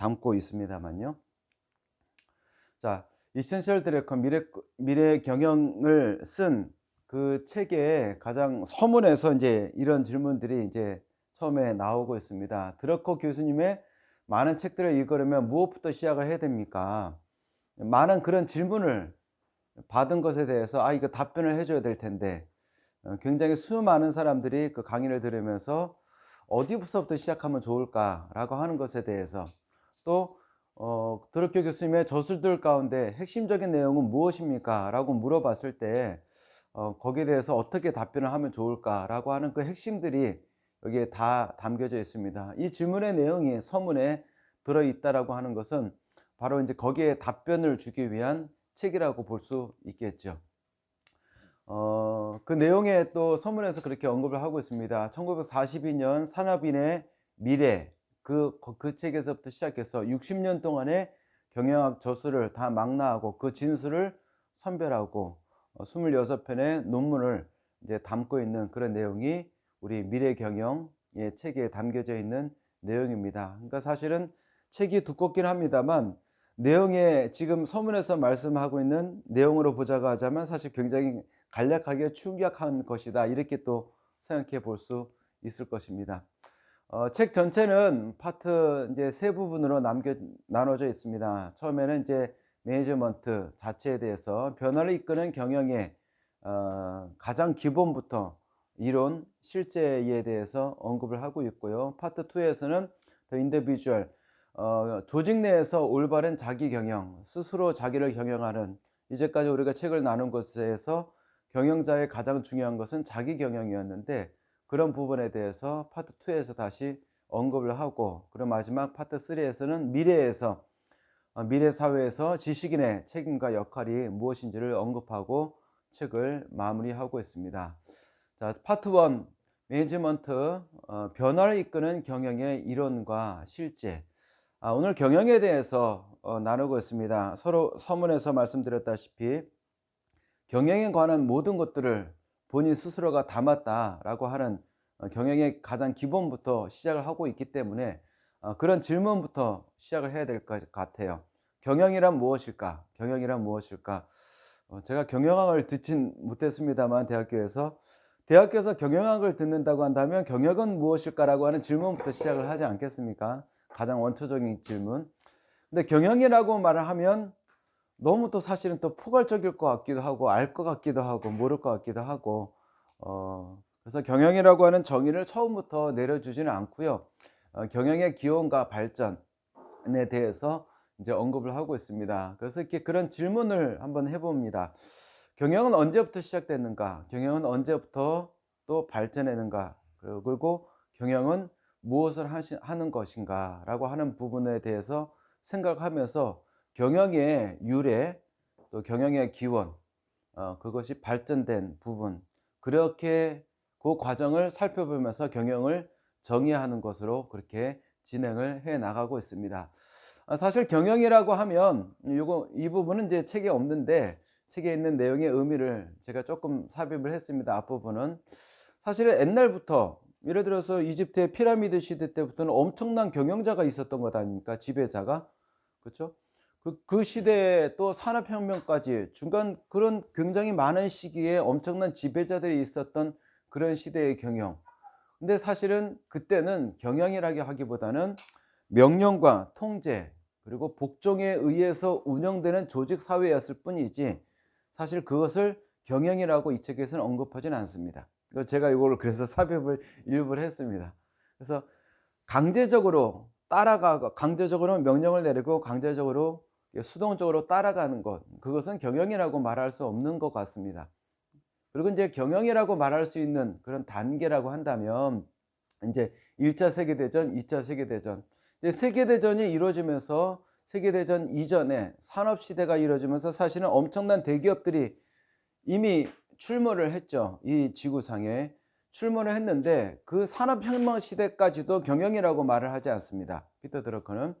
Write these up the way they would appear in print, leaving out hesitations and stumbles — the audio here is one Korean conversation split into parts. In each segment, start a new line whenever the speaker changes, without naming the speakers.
담고 있습니다만요. 자, 이센셜 디렉션 미래 경영을 쓴 그 책의 가장 서문에서 이제 이런 질문들이 이제 처음에 나오고 있습니다. 드러커 교수님의 많은 책들을 읽으려면 무엇부터 시작을 해야 됩니까? 많은 그런 질문을 받은 것에 대해서 이거 답변을 해 줘야 될 텐데 굉장히 수많은 사람들이 그 강의를 들으면서 '어디서부터 시작하면 좋을까?'라고 하는 것에 대해서 또 드러커 교수님의 저술들 가운데 "핵심적인 내용은 무엇입니까?"라고 물어봤을 때 거기에 대해서 "어떻게 답변을 하면 좋을까?"라고 하는 그 핵심들이 여기에 다 담겨져 있습니다. 이 질문의 내용이 서문에 들어 있다라고 하는 것은 바로 인제 거기에 답변을 주기 위한 책이라고 볼 수 있겠죠. 그 내용에 또 서문에서 그렇게 언급을 하고 있습니다. 1942년 산업인의 미래 그 책에서부터 시작해서 60년 동안의 경영학 저술을 다 망라하고 그 진술을 선별하고 26편의 논문을 이제 담고 있는 그런 내용이 우리 미래 경영의 책에 담겨져 있는 내용입니다. 그러니까 사실은 책이 두껍긴 합니다만 내용에 지금 서문에서 말씀하고 있는 내용으로 보자고 하자면 사실 굉장히 간략하게 충격한 것이다. 이렇게 또 생각해 볼 수 있을 것입니다. 책 전체는 파트 이제 세 부분으로 나눠져 있습니다. 처음에는 이제 매니지먼트 자체에 대해서 변화를 이끄는 경영의 가장 기본부터 이론, 실제에 대해서 언급을 하고 있고요. 파트 2에서는 더 인디비주얼 조직 내에서 올바른 자기 경영, 스스로 자기를 경영하는 이제까지 우리가 책을 나눈 것에서 경영자의 가장 중요한 것은 자기 경영이었는데 그런 부분에 대해서 파트 2에서 다시 언급을 하고 그리고 마지막 파트 3에서는 미래에서 미래 사회에서 지식인의 책임과 역할이 무엇인지를 언급하고 책을 마무리하고 있습니다. 자, 파트 1 매니지먼트 변화를 이끄는 경영의 이론과 실제. 오늘 경영에 대해서 나누고 있습니다. 서로 서문에서 말씀드렸다시피 경영에 관한 모든 것들을 본인 스스로가 담았다라고 하는 경영의 가장 기본부터 시작을 하고 있기 때문에 그런 질문부터 시작을 해야 될 것 같아요. 경영이란 무엇일까? 경영이란 무엇일까? 제가 경영학을 듣진 못했습니다만 대학교에서 경영학을 듣는다고 한다면 경영은 무엇일까라고 하는 질문부터 시작을 하지 않겠습니까? 가장 원초적인 질문. 근데 경영이라고 말을 하면 너무 또 사실은 또 포괄적일 것 같기도 하고 알 것 같기도 하고 모를 것 같기도 하고 그래서 경영이라고 하는 정의를 처음부터 내려주지는 않고요. 경영의 기원과 발전에 대해서 이제 언급을 하고 있습니다. 그래서 이렇게 그런 질문을 한번 해 봅니다. 경영은 언제부터 시작됐는가? 경영은 언제부터 또 발전했는가? 그리고 경영은 무엇을 하는 것인가라고 하는 부분에 대해서 생각하면서 경영의 유래 또 경영의 기원 그것이 발전된 부분 그렇게 그 과정을 살펴보면서 경영을 정의하는 것으로 그렇게 진행을 해 나가고 있습니다. 사실 경영이라고 하면 이 부분은 이제 책에 없는데 책에 있는 내용의 의미를 제가 조금 삽입을 했습니다. 앞부분은 사실은 옛날부터 예를 들어서 이집트의 피라미드 시대 때부터는 엄청난 경영자가 있었던 것 아닙니까? 지배자가. 그렇죠? 그 시대에 또 산업혁명까지 중간 그런 굉장히 많은 시기에 엄청난 지배자들이 있었던 그런 시대의 경영. 근데 사실은 그때는 경영이라고 하기보다는 명령과 통제 그리고 복종에 의해서 운영되는 조직 사회였을 뿐이지 사실 그것을 경영이라고 이 책에서는 언급하지는 않습니다. 제가 이거를 그래서 삽입을 일부러 했습니다. 그래서 강제적으로 따라가고 강제적으로 명령을 내리고 강제적으로 수동적으로 따라가는 것 그것은 경영이라고 말할 수 없는 것 같습니다. 그리고 이제 경영이라고 말할 수 있는 그런 단계라고 한다면 인제 1차 세계대전, 2차 세계대전. 이제 세계대전이 이루어지면서 세계대전 이전에 산업시대가 이루어지면서 사실은 엄청난 대기업들이 이미 출몰을 했죠. 이 지구상에 출몰을 했는데 그 산업혁명 시대까지도 경영이라고 말을 하지 않습니다. 피터 드러커는.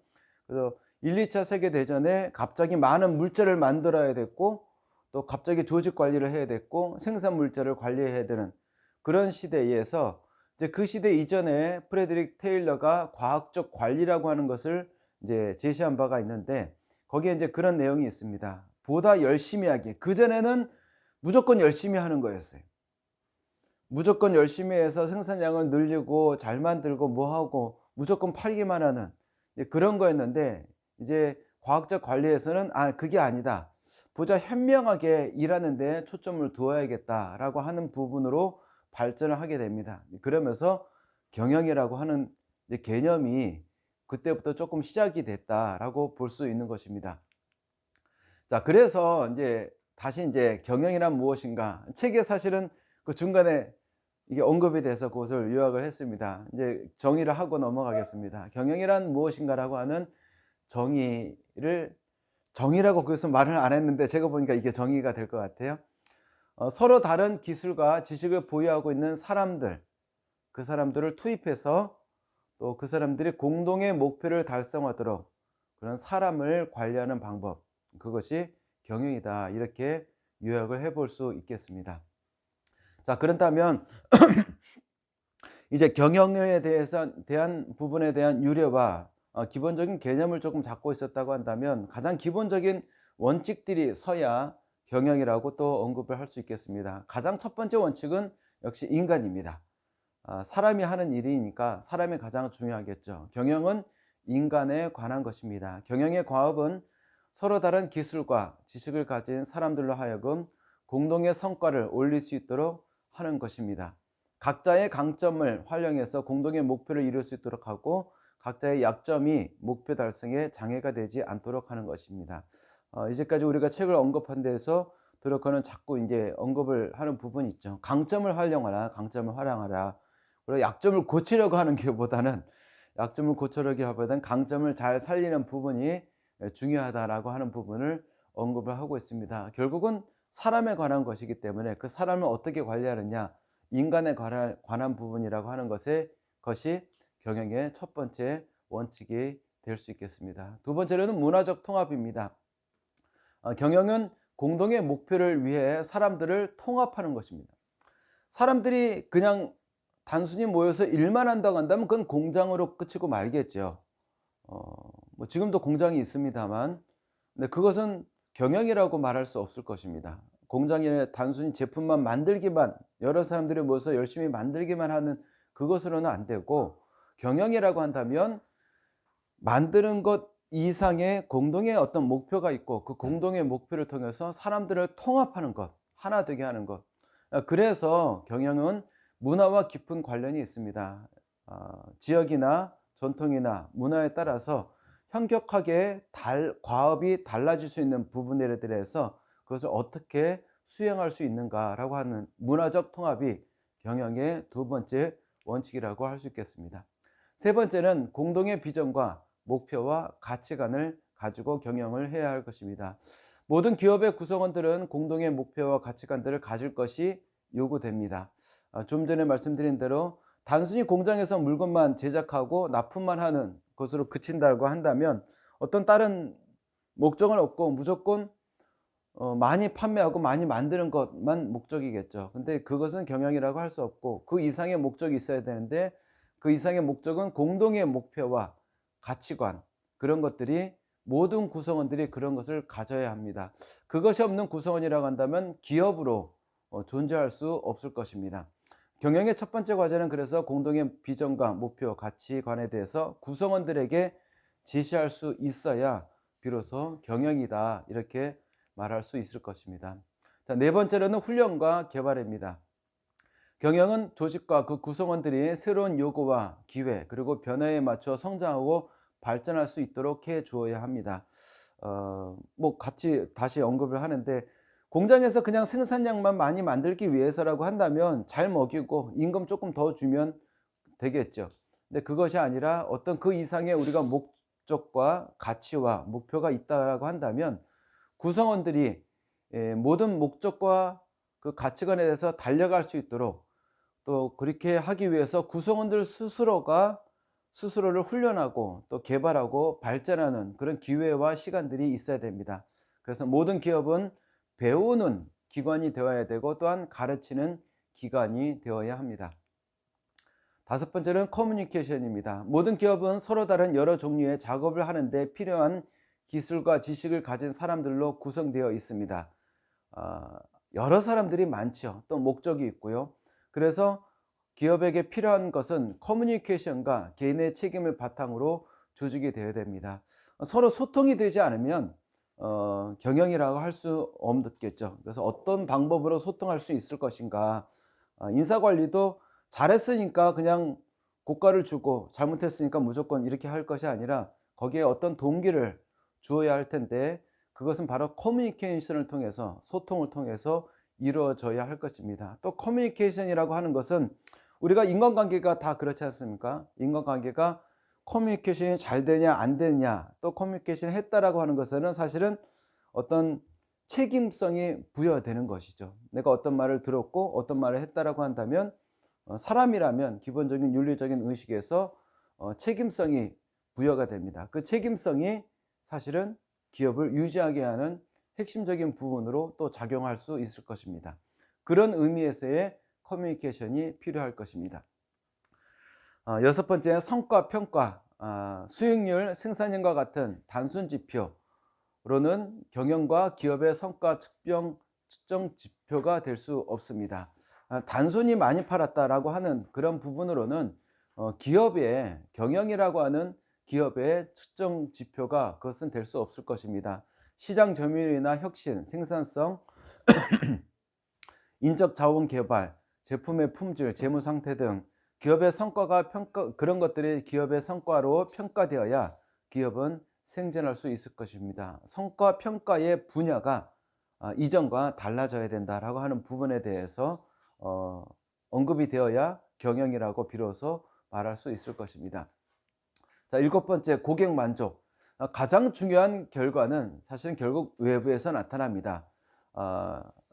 그래서 1, 2차 세계대전에 갑자기 많은 물자를 만들어야 됐고 또 갑자기 조직 관리를 해야 됐고 생산 물자를 관리해야 되는 그런 시대에서 이제 그 시대 이전에 프레드릭 테일러가 과학적 관리라고 하는 것을 이제 제시한 바가 있는데 거기에 이제 그런 내용이 있습니다. 보다 열심히 하기. 그전에는 무조건 열심히 하는 거였어요. 무조건 열심히 해서 생산량을 늘리고 잘 만들고 뭐 하고 무조건 팔기만 하는 이제 그런 거였는데, 이제 과학적 관리에서는 그게 아니다. 보다 현명하게 일하는 데 초점을 두어야겠다라고 하는 부분으로 발전을 하게 됩니다. 그러면서 경영이라고 하는 이제 개념이 그때부터 조금 시작이 됐다라고 볼 수 있는 것입니다. 자, 그래서 인제 다시 인제 경영이란 무엇인가? 책에 사실은 그 중간에 이게 언급이 돼서 그것을 요약을 했습니다. 이제 정의를 하고 넘어가겠습니다. 경영이란 무엇인가라고 하는 정의를, 정의라고 그것은 말을 안 했는데 제가 보니까 이게 정의가 될 것 같아요. 서로 다른 기술과 지식을 보유하고 있는 사람들, 그 사람들을 투입해서 또 그 사람들이 공동의 목표를 달성하도록 그런 사람을 관리하는 방법, 그것이 경영이다. 이렇게 요약을 해볼 수 있겠습니다. 자, 그렇다면 이제 경영에 대해서 대한 부분에 대한 유래와 기본적인 개념을 조금 잡고 있었다고 한다면 가장 기본적인 원칙들이 서야 경영이라고 또 언급을 할 수 있겠습니다. 가장 첫 번째 원칙은 역시 인간입니다. 사람이 하는 일이니까 사람이 가장 중요하겠죠. 경영은 인간에 관한 것입니다. 경영의 과업은 서로 다른 기술과 지식을 가진 사람들로 하여금 공동의 성과를 올릴 수 있도록 하는 것입니다. 각자의 강점을 활용해서 공동의 목표를 이룰 수 있도록 하고 각자의 약점이 목표 달성에 장애가 되지 않도록 하는 것입니다. 이제까지 우리가 책을 언급한 데에서 도력하는 자꾸 이제 언급을 하는 부분이 있죠. 강점을 활용하라, 강점을 활용하라. 그리고 약점을 고치려고 하는 게보다는 약점을 고치려고 하보다는 강점을 잘 살리는 부분이 중요하다라고 하는 부분을 언급을 하고 있습니다. 결국은 사람에 관한 것이기 때문에 그 사람을 어떻게 관리하느냐, 인간에 관한 부분이라고 하는 것이 경영의 첫 번째 원칙이 될 수 있겠습니다. 두 번째로는 문화적 통합입니다. 경영은 공동의 목표를 위해 사람들을 통합하는 것입니다. 사람들이 그냥 단순히 모여서 일만 한다고 한다면 그건 공장으로 그치고 말겠죠. 뭐 지금도 공장이 있습니다만, 근데 그것은 경영이라고 말할 수 없을 것입니다. 공장에 단순히 제품만 만들기만, 여러 사람들이 모여서 열심히 만들기만 하는 그것으로는 안 되고, 경영이라고 한다면 만드는 것 이상의 공동의 어떤 목표가 있고 그 공동의 목표를 통해서 사람들을 통합하는 것, 하나 되게 하는 것. 그래서 경영은 문화와 깊은 관련이 있습니다. 지역이나 전통이나 문화에 따라서 현격하게 과업이 달라질 수 있는 부분에 대해서 그것을 어떻게 수행할 수 있는가라고 하는 문화적 통합이 경영의 두 번째 원칙이라고 할 수 있겠습니다. 세 번째는 공동의 비전과 목표와 가치관을 가지고 경영을 해야 할 것입니다. 모든 기업의 구성원들은 공동의 목표와 가치관들을 가질 것이 요구됩니다. 좀 전에 말씀드린 대로 단순히 공장에서 물건만 제작하고 납품만 하는 것으로 그친다고 한다면 어떤 다른 목적은 없고 무조건 많이 판매하고 많이 만드는 것만 목적이겠죠. 근데 그것은 경영이라고 할 수 없고 그 이상의 목적이 있어야 되는데, 그 이상의 목적은 공동의 목표와 가치관, 그런 것들이 모든 구성원들이 그런 것을 가져야 합니다. 그것이 없는 구성원이라고 한다면 기업으로 존재할 수 없을 것입니다. 경영의 첫 번째 과제는 그래서 공동의 비전과 목표, 가치관에 대해서 구성원들에게 제시할 수 있어야 비로소 경영이다, 이렇게 말할 수 있을 것입니다. 자, 네 번째로는 훈련과 개발입니다. 경영은 조직과 그 구성원들이 새로운 요구와 기회 그리고 변화에 맞춰 성장하고 발전할 수 있도록 해 주어야 합니다. 뭐 같이 다시 언급을 하는데, 공장에서 그냥 생산량만 많이 만들기 위해서라고 한다면 잘 먹이고 임금 조금 더 주면 되겠죠. 근데 그것이 아니라 어떤 그 이상의 우리가 목적과 가치와 목표가 있다라고 한다면 구성원들이 모든 목적과 그 가치관에 대해서 달려갈 수 있도록, 또 그렇게 하기 위해서 구성원들 스스로가 스스로를 훈련하고 또 개발하고 발전하는 그런 기회와 시간들이 있어야 됩니다. 그래서 모든 기업은 배우는 기관이 되어야 되고 또한 가르치는 기관이 되어야 합니다. 다섯 번째는 커뮤니케이션입니다. 모든 기업은 서로 다른 여러 종류의 작업을 하는데 필요한 기술과 지식을 가진 사람들로 구성되어 있습니다. 아, 여러 사람들이 많죠. 또 목적이 있고요. 그래서 기업에게 필요한 것은 커뮤니케이션과 개인의 책임을 바탕으로 조직이 되어야 됩니다. 서로 소통이 되지 않으면 경영이라고 할 수 없겠죠. 그래서 어떤 방법으로 소통할 수 있을 것인가. 인사관리도 잘했으니까 그냥 고과를 주고 잘못했으니까 무조건 이렇게 할 것이 아니라 거기에 어떤 동기를 주어야 할 텐데, 그것은 바로 커뮤니케이션을 통해서, 소통을 통해서 이루어져야 할 것입니다. 또 커뮤니케이션이라고 하는 것은 우리가 인간관계가 다 그렇지 않습니까? 인간관계가 커뮤니케이션이 잘 되냐 안 되냐, 또 커뮤니케이션을 했다라고 하는 것은 사실은 어떤 책임성이 부여되는 것이죠. 내가 어떤 말을 들었고 어떤 말을 했다라고 한다면 사람이라면 기본적인 윤리적인 의식에서 책임성이 부여가 됩니다. 그 책임성이 사실은 기업을 유지하게 하는 핵심적인 부분으로 또 작용할 수 있을 것입니다. 그런 의미에서의 커뮤니케이션이 필요할 것입니다. 여섯 번째는 성과 평가, 수익률, 생산량과 같은 단순 지표로는 경영과 기업의 성과 측정 지표가 될 수 없습니다. 단순히 많이 팔았다라고 하는 그런 부분으로는 기업의 경영이라고 하는 기업의 측정 지표가 그것은 될 수 없을 것입니다. 시장 점유율이나 혁신, 생산성, 인적 자원 개발, 제품의 품질, 재무 상태 등 기업의 성과가 그런 것들이 기업의 성과로 평가되어야 기업은 생존할 수 있을 것입니다. 성과 평가의 분야가 이전과 달라져야 된다라고 하는 부분에 대해서 언급이 되어야 경영이라고 비로소 말할 수 있을 것입니다. 자, 일곱 번째, 고객 만족. 가장 중요한 결과는 사실은 결국 외부에서 나타납니다.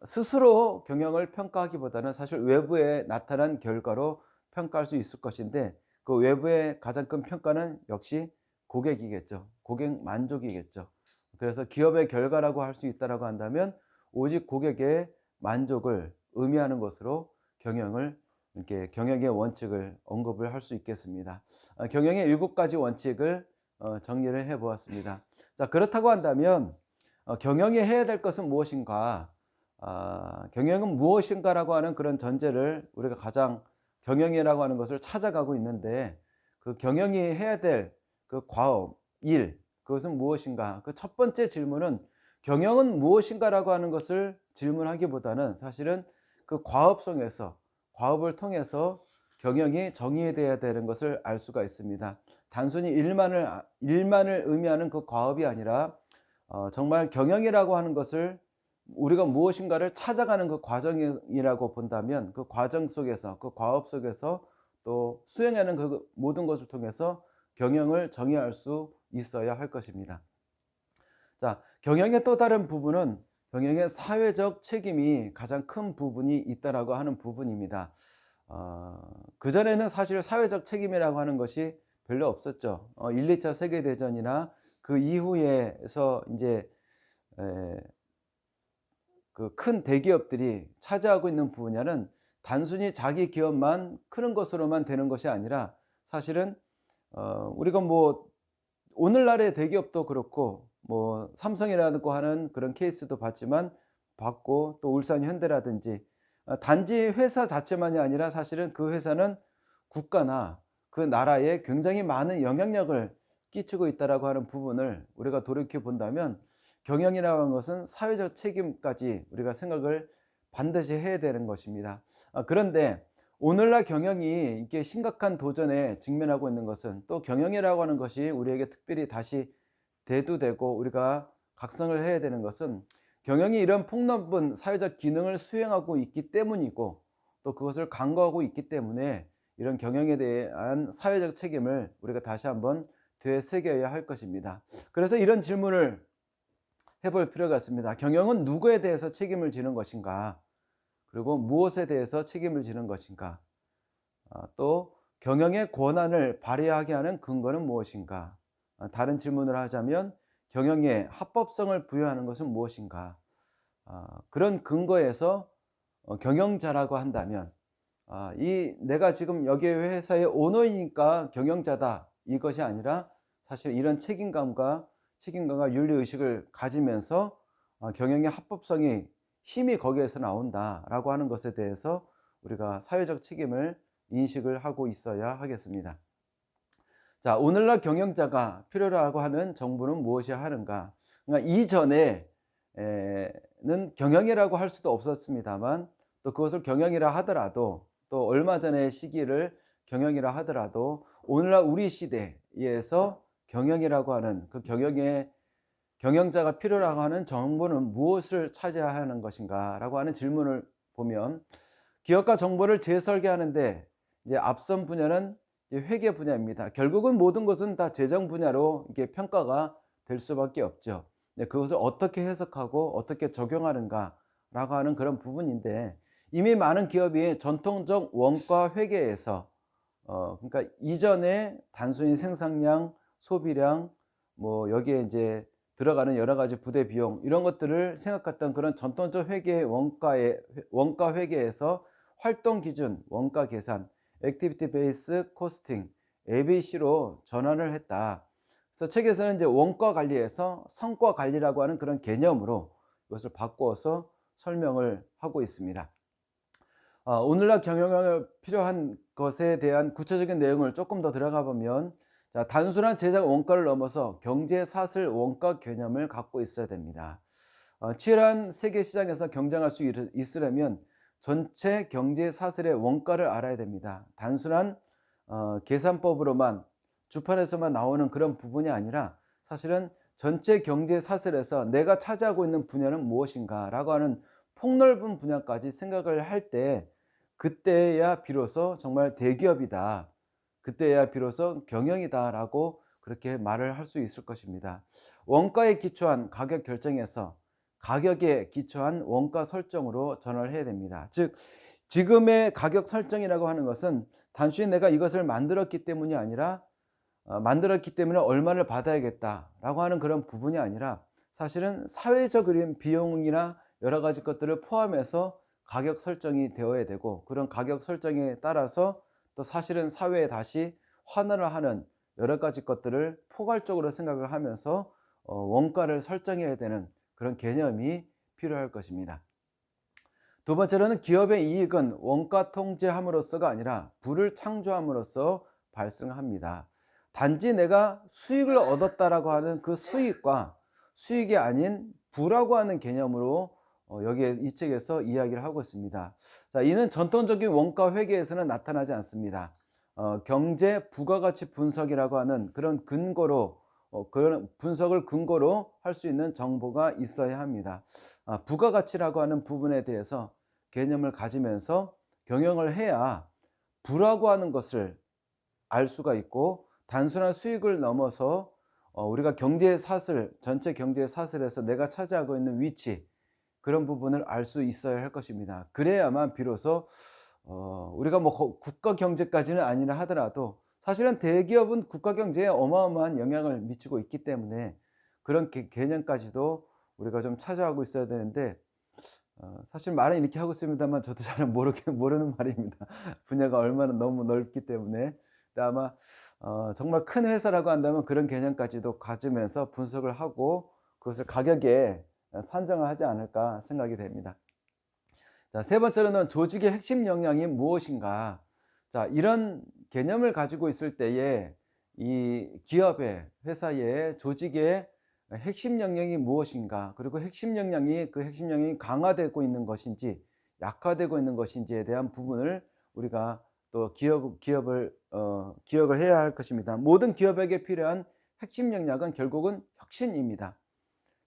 스스로 경영을 평가하기보다는 사실 외부에 나타난 결과로 평가할 수 있을 것인데, 그 외부의 가장 큰 평가는 역시 고객이겠죠. 고객 만족이겠죠. 그래서 기업의 결과라고 할 수 있다라고 한다면 오직 고객의 만족을 의미하는 것으로 이렇게 경영의 원칙을 언급을 할 수 있겠습니다. 경영의 7가지 원칙을 정리를 해 보았습니다. 자, 그렇다고 한다면 경영이 해야 될 것은 무엇인가? 경영은 무엇인가라고 하는 그런 전제를 우리가 가장 경영이라고 하는 것을 찾아가고 있는데, 그 경영이 해야 될 그 과업, 일, 그것은 무엇인가? 그 첫 번째 질문은 경영은 무엇인가라고 하는 것을 질문하기보다는 사실은 그 과업을 통해서 경영이 정의되어야 되는 것을 알 수가 있습니다. 단순히 일만을 의미하는 그 과업이 아니라 정말 경영이라고 하는 것을 우리가 무엇인가를 찾아가는 그 과정이라고 본다면, 그 과정 속에서, 그 과업 속에서 또 수행하는 그 모든 것을 통해서 경영을 정의할 수 있어야 할 것입니다. 자, 경영의 또 다른 부분은 경영의 사회적 책임이 가장 큰 부분이 있다라고 하는 부분입니다. 그전에는 사실 사회적 책임이라고 하는 것이 별로 없었죠. 1, 2차 세계대전이나 그 이후에서 이제 그 큰 대기업들이 차지하고 있는 분야는 단순히 자기 기업만 크는 것으로만 되는 것이 아니라, 사실은 우리가 뭐 오늘날의 대기업도 그렇고 뭐 삼성이라고 하는 그런 케이스도 봤고, 또 울산 현대라든지 단지 회사 자체만이 아니라 사실은 그 회사는 국가나 그 나라에 굉장히 많은 영향력을 끼치고 있다라고 하는 부분을 우리가 돌이켜 본다면, 경영이라고 하는 것은 사회적 책임까지 우리가 생각을 반드시 해야 되는 것입니다. 그런데 오늘날 경영이 이게 심각한 도전에 직면하고 있는 것은, 또 경영이라고 하는 것이 우리에게 특별히 다시 대두되고 우리가 각성을 해야 되는 것은, 경영이 이런 폭넓은 사회적 기능을 수행하고 있기 때문이고, 또 그것을 강구하고 있기 때문에 이런 경영에 대한 사회적 책임을 우리가 다시 한번 되새겨야 할 것입니다. 그래서 이런 질문을 해볼 필요가 있습니다. 경영은 누구에 대해서 책임을 지는 것인가? 그리고 무엇에 대해서 책임을 지는 것인가? 또 경영의 권한을 발휘하게 하는 근거는 무엇인가? 다른 질문을 하자면 경영의 합법성을 부여하는 것은 무엇인가? 그런 근거에서 경영자라고 한다면 내가 지금 여기 회사의 오너이니까 경영자다, 이것이 아니라 사실 이런 책임감과 윤리의식을 가지면서 경영의 합법성이 힘이 거기에서 나온다라고 하는 것에 대해서 우리가 사회적 책임을 인식을 하고 있어야 하겠습니다. 자, 오늘날 경영자가 필요라고 하는 정보는 무엇이야 하는가? 그러니까 이전에는 경영이라고 할 수도 없었습니다만, 또 그것을 경영이라 하더라도, 또 얼마 전의 시기를 경영이라 하더라도, 오늘날 우리 시대에서 경영이라고 하는 그 경영자가 필요라고 하는 정보는 무엇을 차지해야 하는 것인가 라고 하는 질문을 보면, 기업과 정보를 재설계하는데 이제 앞선 분야는 회계 분야입니다. 결국은 모든 것은 다 재정 분야로 이게 평가가 될 수밖에 없죠. 그것을 어떻게 해석하고 어떻게 적용하는가라고 하는 그런 부분인데, 이미 많은 기업이 전통적 원가 회계에서 그러니까 이전에 단순히 생산량, 소비량, 뭐 여기에 이제 들어가는 여러 가지 부대 비용, 이런 것들을 생각했던 그런 전통적 원가 회계에서 활동 기준, 원가 계산, 액티비티 베이스 코스팅, ABC로 전환을 했다. 그래서 책에서는 이제 원가 관리에서 성과 관리라고 하는 그런 개념으로 이것을 바꾸어서 설명을 하고 있습니다. 오늘날 경영에 필요한 것에 대한 구체적인 내용을 조금 더 들어가 보면, 자, 단순한 제작 원가를 넘어서 경제 사슬 원가 개념을 갖고 있어야 됩니다. 치열한 세계 시장에서 경쟁할 수 있으려면 전체 경제 사슬의 원가를 알아야 됩니다. 단순한 계산법으로만, 주판에서만 나오는 그런 부분이 아니라, 사실은 전체 경제 사슬에서 내가 차지하고 있는 분야는 무엇인가 라고 하는 폭넓은 분야까지 생각을 할 때, 그때야 비로소 정말 대기업이다, 그때야 비로소 경영이다 라고 그렇게 말을 할 수 있을 것입니다. 원가에 기초한 가격 결정에서 가격에 기초한 원가 설정으로 전환을 해야 됩니다. 즉, 지금의 가격 설정이라고 하는 것은 단순히 내가 이것을 만들었기 때문이 아니라, 만들었기 때문에 얼마를 받아야겠다라고 하는 그런 부분이 아니라, 사실은 사회적인 비용이나 여러 가지 것들을 포함해서 가격 설정이 되어야 되고, 그런 가격 설정에 따라서 또 사실은 사회에 다시 환원을 하는 여러 가지 것들을 포괄적으로 생각을 하면서 원가를 설정해야 되는 그런 개념이 필요할 것입니다. 두 번째로는 기업의 이익은 원가 통제함으로써가 아니라 부를 창조함으로써 발생합니다. 단지 내가 수익을 얻었다라고 하는 그 수익과 수익이 아닌 부라고 하는 개념으로 여기에 이 책에서 이야기를 하고 있습니다. 자, 이는 전통적인 원가 회계에서는 나타나지 않습니다. 경제 부가가치 분석이라고 하는 그런 근거로, 그런 분석을 근거로 할 수 있는 정보가 있어야 합니다. 부가가치라고 하는 부분에 대해서 개념을 가지면서 경영을 해야 부라고 하는 것을 알 수가 있고, 단순한 수익을 넘어서 우리가 경제 사슬, 전체 경제 사슬에서 내가 차지하고 있는 위치, 그런 부분을 알 수 있어야 할 것입니다. 그래야만 비로소 우리가 뭐 국가 경제까지는 아니라 하더라도, 사실은 대기업은 국가 경제에 어마어마한 영향을 미치고 있기 때문에 그런 개념까지도 우리가 좀 찾아가고 있어야 되는데, 사실 말은 이렇게 하고 있습니다만 저도 잘 모르는 말입니다. 분야가 얼마나 너무 넓기 때문에. 근데 아마 정말 큰 회사라고 한다면 그런 개념까지도 가지면서 분석을 하고 그것을 가격에 산정을 하지 않을까 생각이 됩니다. 자, 세 번째로는 조직의 핵심 역량이 무엇인가. 자, 이런 개념을 가지고 있을 때에 이 기업의, 회사의, 조직의 핵심 역량이 무엇인가, 그리고 핵심 역량이 강화되고 있는 것인지 약화되고 있는 것인지에 대한 부분을 우리가 또 기억을 해야 할 것입니다. 모든 기업에게 필요한 핵심 역량은 결국은 혁신입니다.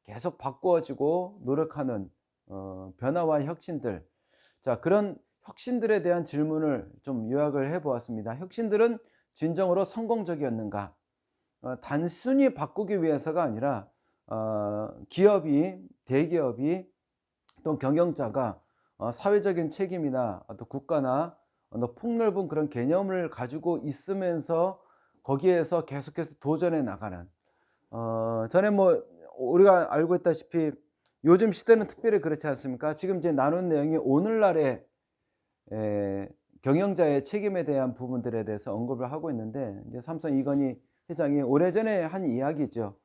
계속 바꾸어지고 노력하는 변화와 혁신들. 자, 그런 혁신들에 대한 질문을 좀 요약을 해 보았습니다. 혁신들은 진정으로 성공적이었는가? 단순히 바꾸기 위해서가 아니라, 대기업이 또 경영자가 사회적인 책임이나 또 국가나 폭넓은 그런 개념을 가지고 있으면서 거기에서 계속해서 도전해 나가는, 전에 뭐 우리가 알고 있다시피 요즘 시대는 특별히 그렇지 않습니까? 지금 이제 나눈 내용이 오늘날의 경영자의 책임에 대한 부분들에 대해서 언급을 하고 있는데, 이제 삼성 이건희 회장이 오래전에 한 이야기죠.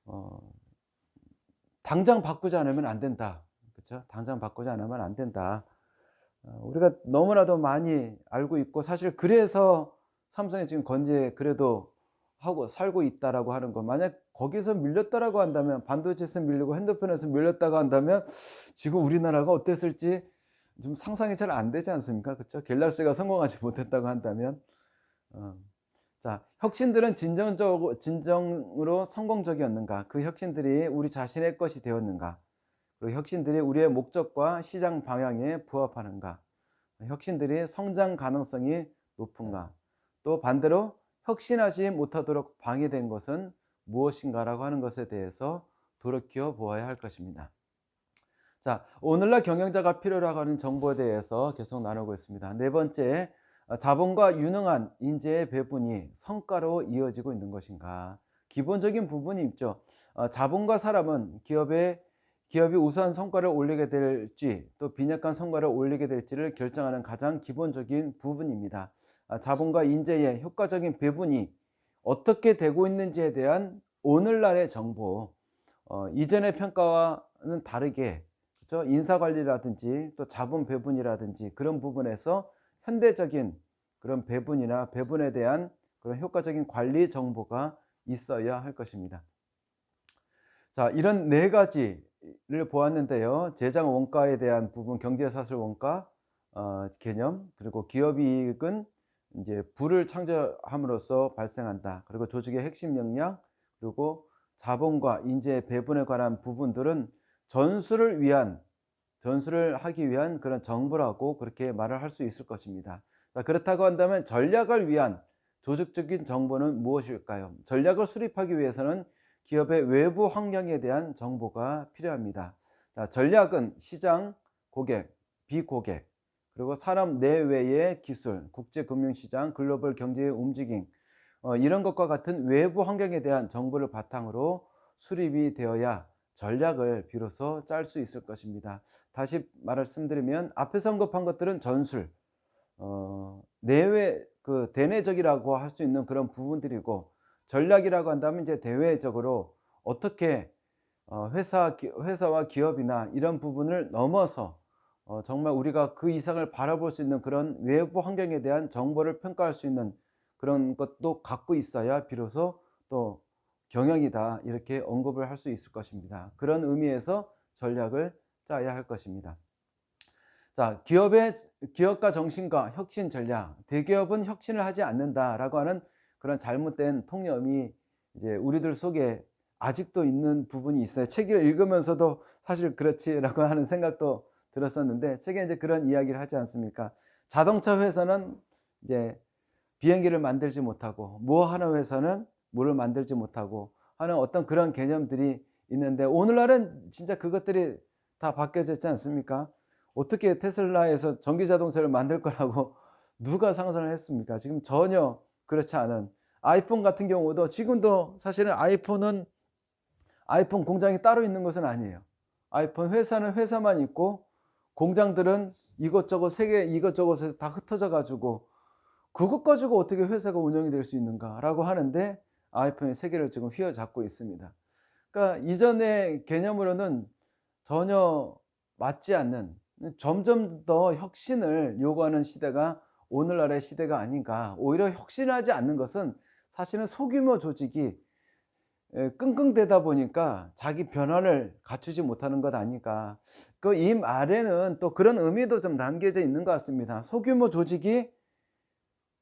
어 "당장 바꾸지 않으면 안 된다." 그쵸? "당장 바꾸지 않으면 안 된다." 우리가 너무나도 많이 알고 있고, 사실 그래서 삼성이 지금 건재해 그래도 하고 살고 있다라고 하는 거, 만약 거기서 밀렸다라고 한다면, 반도체에서 밀리고 핸드폰에서 밀렸다고 한다면 지금 우리나라가 어땠을지 좀 상상이 잘 안 되지 않습니까? 그쵸? 갤럭시가 성공하지 못했다고 한다면. 어. 자, 혁신들은 진정으로 성공적이었는가? 그 혁신들이 우리 자신의 것이 되었는가? 그리고 혁신들이 우리의 목적과 시장 방향에 부합하는가? 혁신들이 성장 가능성이 높은가? 또 반대로 혁신하지 못하도록 방해된 것은 무엇인가라고 하는 것에 대해서 돌이켜 보아야 할 것입니다. 자, 오늘날 경영자가 필요라고 하는 정보에 대해서 계속 나누고 있습니다. 네 번째, 자본과 유능한 인재의 배분이 성과로 이어지고 있는 것인가? 기본적인 부분이 있죠. 자본과 사람은 기업이 우수한 성과를 올리게 될지, 또 빈약한 성과를 올리게 될지를 결정하는 가장 기본적인 부분입니다. 자본과 인재의 효과적인 배분이 어떻게 되고 있는지에 대한 오늘날의 정보, 이전의 평가와는 다르게, 그죠? 인사관리라든지 또 자본 배분이라든지 그런 부분에서 현대적인 그런 배분이나 배분에 대한 그런 효과적인 관리 정보가 있어야 할 것입니다. 자, 이런 네 가지를 보았는데요. 재정 원가에 대한 부분, 경제사슬 원가 개념, 그리고 기업이익은 이제 부를 창조함으로써 발생한다. 그리고 조직의 핵심 역량, 그리고 자본과 인재 배분에 관한 부분들은 전술을 하기 위한 그런 정보라고 그렇게 말을 할 수 있을 것입니다. 자, 그렇다고 한다면 전략을 위한 조직적인 정보는 무엇일까요? 전략을 수립하기 위해서는 기업의 외부 환경에 대한 정보가 필요합니다. 자, 전략은 시장, 고객, 비고객, 그리고 산업 내외의 기술, 국제금융시장, 글로벌 경제의 움직임, 이런 것과 같은 외부 환경에 대한 정보를 바탕으로 수립이 되어야 전략을 비로소 짤 수 있을 것입니다. 다시 말씀드리면 앞에서 언급한 것들은 전술, 내외 대내적이라고 할 수 있는 그런 부분들이고, 전략이라고 한다면 이제 대외적으로 어떻게 회사와 기업이나 이런 부분을 넘어서 정말 우리가 그 이상을 바라볼 수 있는 그런 외부 환경에 대한 정보를 평가할 수 있는 그런 것도 갖고 있어야 비로소 또 경영이다, 이렇게 언급을 할 수 있을 것입니다. 그런 의미에서 전략을 짜야 할 것입니다. 자, 기업가 정신과 혁신 전략. 대기업은 혁신을 하지 않는다라고 하는 그런 잘못된 통념이 이제 우리들 속에 아직도 있는 부분이 있어요. 책을 읽으면서도 사실 그렇지라고 하는 생각도 들었었는데, 책에 이제 그런 이야기를 하지 않습니까? 자동차 회사는 이제 비행기를 만들지 못하고, 뭐 하는 회사는 뭐를 만들지 못하고 하는 어떤 그런 개념들이 있는데, 오늘날은 진짜 그것들이 다 바뀌어졌지 않습니까? 어떻게 테슬라에서 전기 자동차를 만들 거라고 누가 상상을 했습니까? 지금 전혀 그렇지 않은, 아이폰 같은 경우도 지금도 사실은 아이폰 공장이 따로 있는 것은 아니에요. 아이폰 회사는 회사만 있고, 공장들은 이것저것 세계 이것저것에서 다 흩어져 가지고 그것 가지고 어떻게 회사가 운영이 될 수 있는가라고 하는데, 아이폰이 세계를 지금 휘어잡고 있습니다. 그러니까 이전의 개념으로는 전혀 맞지 않는, 점점 더 혁신을 요구하는 시대가 오늘날의 시대가 아닌가. 오히려 혁신하지 않는 것은 사실은 소규모 조직이 끙끙대다 보니까 자기 변화를 갖추지 못하는 것 아닌가. 이 말에는 또 그런 의미도 좀 담겨져 있는 것 같습니다. 소규모 조직이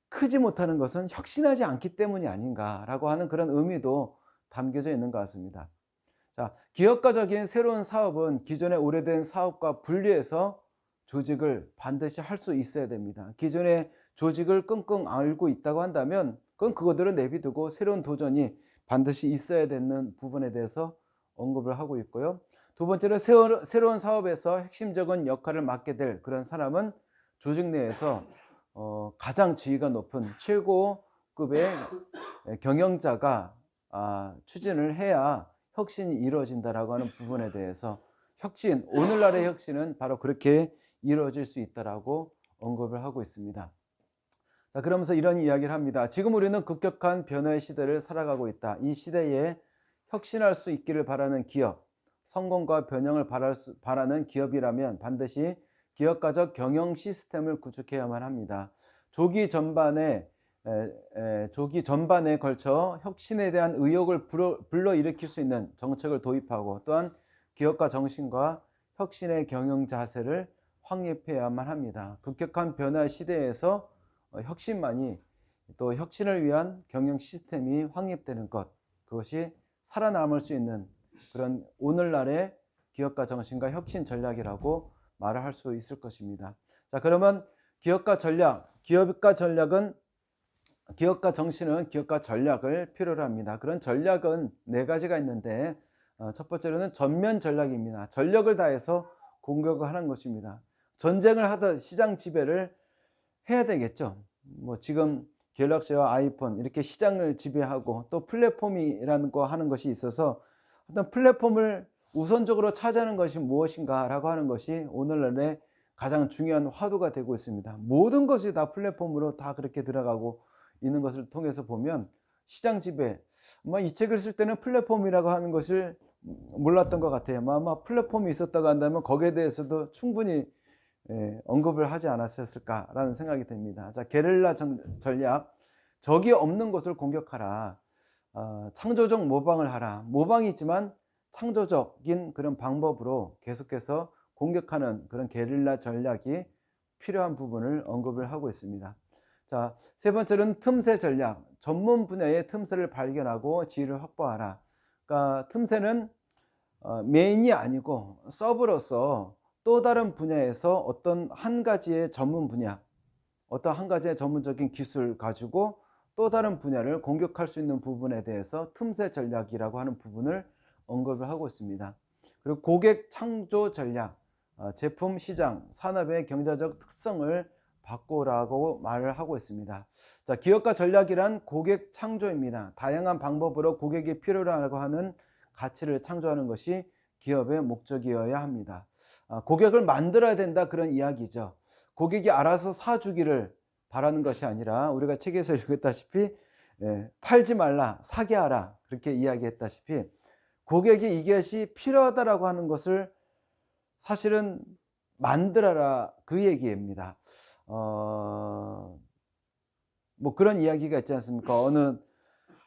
크지 못하는 것은 혁신하지 않기 때문이 아닌가라고 하는 그런 의미도 담겨져 있는 것 같습니다. 자, 기업가적인 새로운 사업은 기존의 오래된 사업과 분리해서 조직을 반드시 할 수 있어야 됩니다. 기존의 조직을 끙끙 앓고 있다고 한다면 그건 그거대로 내비두고 새로운 도전이 반드시 있어야 되는 부분에 대해서 언급을 하고 있고요. 두 번째로, 새로운 사업에서 핵심적인 역할을 맡게 될 그런 사람은 조직 내에서 가장 지위가 높은 최고급의 경영자가 추진을 해야 혁신이 이루어진다라고 하는 부분에 대해서, 오늘날의 혁신은 바로 그렇게 이루어질 수 있다라고 언급을 하고 있습니다. 자, 그러면서 이런 이야기를 합니다. 지금 우리는 급격한 변화의 시대를 살아가고 있다. 이 시대에 혁신할 수 있기를 바라는 기업, 성공과 변형을 바라는 기업이라면 반드시 기업가적 경영 시스템을 구축해야만 합니다. 조기 전반에 걸쳐 혁신에 대한 의욕을 불러일으킬 수 있는 정책을 도입하고, 또한 기업가 정신과 혁신의 경영 자세를 확립해야만 합니다. 급격한 변화 시대에서 혁신만이, 또 혁신을 위한 경영 시스템이 확립되는 것, 그것이 살아남을 수 있는 그런 오늘날의 기업가 정신과 혁신 전략이라고 말을 할 수 있을 것입니다. 자, 그러면 기업가 전략은, 기업가 정신은 기업가 전략을 필요로 합니다. 그런 전략은 네 가지가 있는데, 첫 번째로는 전면 전략입니다. 전력을 다해서 공격을 하는 것입니다. 전쟁을 하듯 시장 지배를 해야 되겠죠. 뭐 지금 갤럭시와 아이폰 이렇게 시장을 지배하고, 또 플랫폼이라는 거 하는 것이 있어서 어떤 플랫폼을 우선적으로 차지하는 것이 무엇인가라고 하는 것이 오늘날의 가장 중요한 화두가 되고 있습니다. 모든 것이 다 플랫폼으로 다 그렇게 들어가고 있는 것을 통해서 보면 시장 지배, 이 책을 쓸 때는 플랫폼이라고 하는 것을 몰랐던 것 같아요. 아마 플랫폼이 있었다고 한다면 거기에 대해서도 충분히 언급을 하지 않았을까라는 생각이 듭니다. 자, 게릴라 전략, 적이 없는 것을 공격하라. 창조적 모방을 하라. 모방이 있지만 창조적인 그런 방법으로 계속해서 공격하는 그런 게릴라 전략이 필요한 부분을 언급을 하고 있습니다. 자, 세 번째는 틈새 전략. 전문 분야의 틈새를 발견하고 지위를 확보하라. 그러니까 틈새는 메인이 아니고 서브로서 또 다른 분야에서 어떤 한 가지의 전문 분야, 어떤 한 가지의 전문적인 기술 가지고 또 다른 분야를 공격할 수 있는 부분에 대해서 틈새 전략이라고 하는 부분을 언급을 하고 있습니다. 그리고 고객 창조 전략, 제품, 시장, 산업의 경제적 특성을 바꾸라고 말을 하고 있습니다. 자, 기업가 전략이란 고객 창조입니다. 다양한 방법으로 고객이 필요로 하는 가치를 창조하는 것이 기업의 목적이어야 합니다. 고객을 만들어야 된다, 그런 이야기죠. 고객이 알아서 사주기를 바라는 것이 아니라, 우리가 책에서 읽었다시피 팔지 말라, 사게 하라, 그렇게 이야기했다시피 고객이 이것이 필요하다라고 하는 것을 사실은 만들어라, 그 얘기입니다. 뭐 그런 이야기가 있지 않습니까? 어느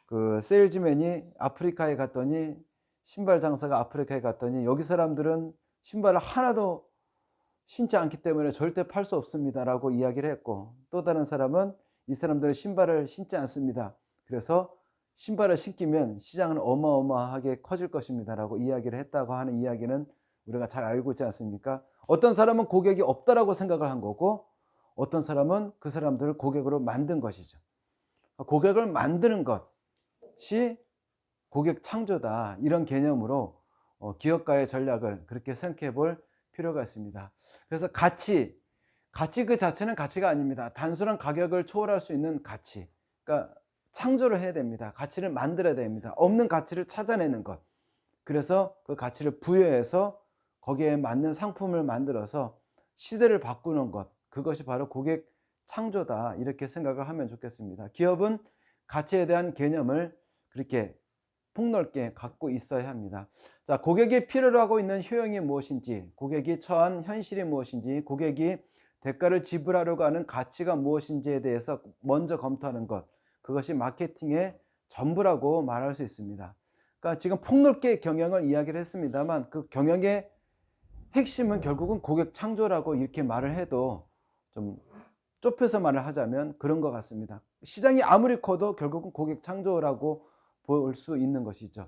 그 세일즈맨이 아프리카에 갔더니, 신발 장사가 아프리카에 갔더니 여기 사람들은 신발을 하나도 신지 않기 때문에 절대 팔 수 없습니다 라고 이야기를 했고, 또 다른 사람은 이 사람들은 신발을 신지 않습니다, 그래서 신발을 신기면 시장은 어마어마하게 커질 것입니다 라고 이야기를 했다고 하는 이야기는 우리가 잘 알고 있지 않습니까? 어떤 사람은 고객이 없다라고 생각을 한 거고, 어떤 사람은 그 사람들을 고객으로 만든 것이죠. 고객을 만드는 것이 고객 창조다, 이런 개념으로 기업가의 전략을 그렇게 생각해 볼 필요가 있습니다. 그래서 가치 그 자체는 가치가 아닙니다. 단순한 가격을 초월할 수 있는 가치, 그러니까 창조를 해야 됩니다. 가치를 만들어야 됩니다. 없는 가치를 찾아내는 것, 그래서 그 가치를 부여해서 거기에 맞는 상품을 만들어서 시대를 바꾸는 것, 그것이 바로 고객 창조다, 이렇게 생각을 하면 좋겠습니다. 기업은 가치에 대한 개념을 그렇게 폭넓게 갖고 있어야 합니다. 자, 고객이 필요로 하고 있는 효용이 무엇인지, 고객이 처한 현실이 무엇인지, 고객이 대가를 지불하려고 하는 가치가 무엇인지에 대해서 먼저 검토하는 것, 그것이 마케팅의 전부라고 말할 수 있습니다. 그러니까 지금 폭넓게 경영을 이야기를 했습니다만, 그 경영의 핵심은 결국은 고객 창조라고 이렇게 말을 해도 좀 좁혀서 말을 하자면 그런 것 같습니다. 시장이 아무리 커도 결국은 고객 창조라고 볼 수 있는 것이죠.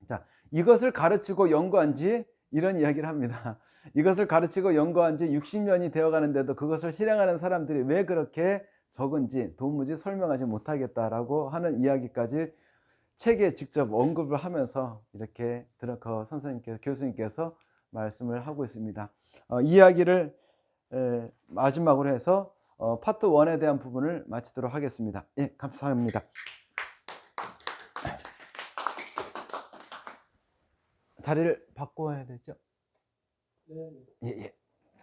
자, 이것을 가르치고 연구한 지, 이런 이야기를 합니다. 이것을 가르치고 연구한 지 60년이 되어 가는데도 그것을 실행하는 사람들이 왜 그렇게 적은지 도무지 설명하지 못하겠다라고 하는 이야기까지 책에 직접 언급을 하면서 이렇게 드러커 교수님께서 말씀을 하고 있습니다. 이야기를 마지막으로 해서 파트 1에 대한 부분을 마치도록 하겠습니다. 예, 감사합니다. 자리를 바꿔야 되죠? 네. 예, 예.